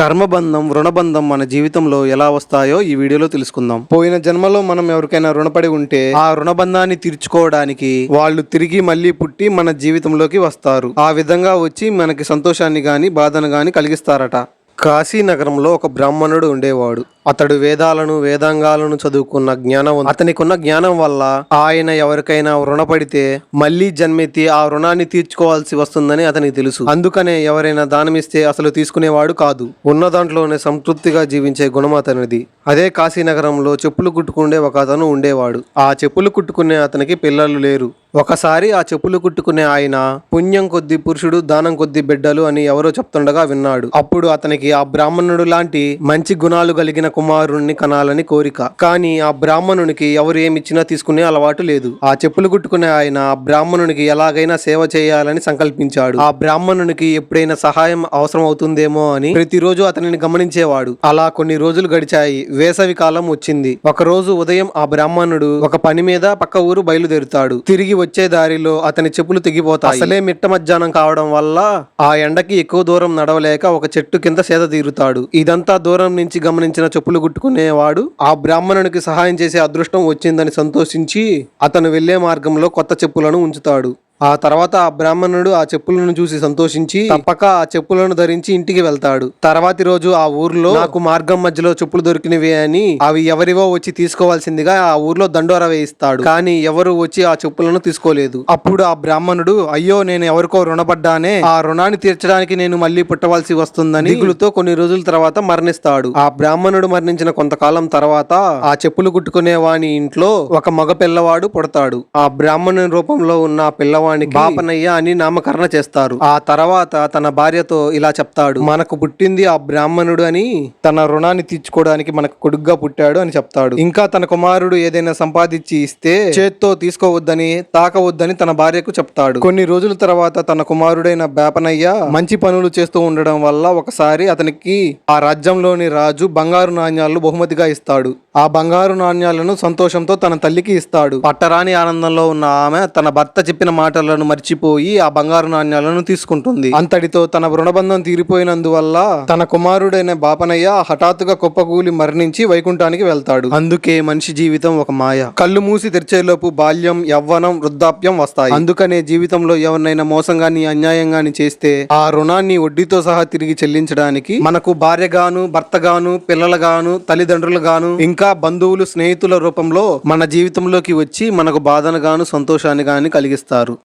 కర్మబంధం, రుణబంధం మన జీవితంలో ఎలా వస్తాయో ఈ వీడియోలో తెలుసుకుందాం. పోయిన జన్మలో మనం ఎవరికైనా రుణపడి ఉంటే ఆ రుణబంధాన్ని తీర్చుకోవడానికి వాళ్ళు తిరిగి మళ్ళీ పుట్టి మన జీవితంలోకి వస్తారు. ఆ విధంగా వచ్చి మనకి సంతోషాన్ని గాని బాధను గాని కలిగిస్తారట. కాశీ నగరంలో ఒక బ్రాహ్మణుడు ఉండేవాడు. అతడు వేదాంగాలను చదువుకున్న జ్ఞానవంతుడు. అతనికున్న జ్ఞానం వల్ల ఆయన ఎవరికైనా రుణపడితే మళ్ళీ జన్మెత్తి ఆ రుణాన్ని తీర్చుకోవాల్సి వస్తుందని అతనికి తెలుసు. అందుకనే ఎవరైనా దానమిస్తే అసలు తీసుకునేవాడు కాదు. ఉన్న దాంట్లోనే సంతృప్తిగా జీవించే గుణం అతనిది. అదే కాశీ నగరంలో చెప్పులు కుట్టుకునే ఒక అతను ఉండేవాడు. ఆ చెప్పులు కుట్టుకునే అతనికి పిల్లలు లేరు. ఒకసారి ఆ చెప్పులు కుట్టుకునే ఆయన పుణ్యం కొద్ది పురుషుడు, దానం కొద్ది బిడ్డలు అని ఎవరో చెప్తుండగా విన్నాడు. అప్పుడు అతనికి ఆ బ్రాహ్మణుడు లాంటి మంచి గుణాలు కలిగిన కుమారుణ్ణి కనాలని కోరిక. కానీ ఆ బ్రాహ్మణునికి ఎవరు ఏమిచ్చినా తీసుకునే అలవాటు లేదు. ఆ చెప్పులు కుట్టుకునే ఆయన ఆ బ్రాహ్మణునికి ఎలాగైనా సేవ చేయాలని సంకల్పించాడు. ఆ బ్రాహ్మణునికి ఎప్పుడైనా సహాయం అవసరం అవుతుందేమో అని ప్రతిరోజు అతనిని గమనించేవాడు. అలా కొన్ని రోజులు గడిచాయి. వేసవి కాలం వచ్చింది. ఒక రోజు ఉదయం ఆ బ్రాహ్మణుడు ఒక పని మీద పక్క ఊరు బయలుదేరుతాడు. తిరిగి వచ్చే దారిలో అతని చెప్పులు తెగిపోతాయి. అసలే మిట్ట మధ్యాహ్నం కావడం వల్ల ఆ ఎండకి ఎక్కువ దూరం నడవలేక ఒక చెట్టు కింద సేద తీరుతాడు. ఇదంతా దూరం నుంచి గమనించిన చెప్పులు కుట్టుకునేవాడు ఆ బ్రాహ్మణునికి సహాయం చేసే అదృష్టం వచ్చిందని సంతోషించి అతను వెళ్లే మార్గంలో కొత్త చెప్పులను ఉంచుతాడు. ఆ తర్వాత ఆ బ్రాహ్మణుడు ఆ చెప్పులను చూసి సంతోషించి తప్పక ఆ చెప్పులను ధరించి ఇంటికి వెళ్తాడు. తర్వాతి రోజు ఆ ఊర్లో నాకు మార్గం మధ్యలో చెప్పులు దొరికినవే అని అవి ఎవరివో వచ్చి తీసుకోవాల్సిందిగా ఆ ఊర్లో దండోర వేయిస్తాడు. కానీ ఎవరు వచ్చి ఆ చెప్పులను తీసుకోలేదు. అప్పుడు ఆ బ్రాహ్మణుడు అయ్యో నేను ఎవరికో రుణపడ్డానే, ఆ రుణాన్ని తీర్చడానికి నేను మళ్ళీ పుట్టవలసి వస్తుందని దిగులుతో కొన్ని రోజుల తర్వాత మరణిస్తాడు. ఆ బ్రాహ్మణుడు మరణించిన కొంతకాలం తర్వాత ఆ చెప్పులు కుట్టుకునే వాని ఇంట్లో ఒక మగ పిల్లవాడు పుడతాడు. ఆ బ్రాహ్మణుని రూపంలో ఉన్న ఆ పిల్లవాడు బాపనయ్య అని నామకరణ చేస్తారు. ఆ తర్వాత తన భార్యతో ఇలా చెప్తాడు, మనకు పుట్టింది ఆ బ్రాహ్మణుడు అని, తన రుణాన్ని తీర్చుకోవడానికి మనకు కొడుగ్గా పుట్టాడు అని చెప్తాడు. ఇంకా తన కుమారుడు ఏదైనా సంపాదించి ఇస్తే చేత్తో తీసుకోవద్దని, తాకవద్దని తన భార్యకు చెప్తాడు. కొన్ని రోజుల తర్వాత తన కుమారుడైన బాపనయ్య మంచి పనులు చేస్తూ ఉండడం వల్ల ఒకసారి అతనికి ఆ రాజ్యంలోని రాజు బంగారు నాణ్యాలను బహుమతిగా ఇస్తాడు. ఆ బంగారు నాణ్యాలను సంతోషంతో తన తల్లికి ఇస్తాడు. పట్టరాని ఆనందంలో ఉన్న ఆమె తన భర్త చెప్పిన మాటలను మర్చిపోయి ఆ బంగారు నాణ్యాలను తీసుకుంటుంది. అంతటితో తన రుణబంధం తీరిపోయినందువల్ల తన కుమారుడైన బాపనయ్య హఠాత్తుగా కుప్పకూలి మరణించి వైకుంఠానికి వెళ్తాడు. అందుకే మనిషి జీవితం ఒక మాయ. కళ్ళు మూసి తెరిచేలోపు బాల్యం, యవ్వనం, వృద్ధాప్యం వస్తాయి. అందుకనే జీవితంలో ఎవరినైనా మోసంగాని, అన్యాయంగాని చేస్తే ఆ రుణాన్ని వడ్డీతో సహా తిరిగి చెల్లించడానికి మనకు భార్యగాను, భర్తగాను, పిల్లలుగాను, తల్లిదండ్రులుగాను, ఇంకా బంధువులు, స్నేహితుల రూపంలో మన జీవితంలోకి వచ్చి మనకు బాధను గాను, సంతోషాన్ని గాని కలిగిస్తారు.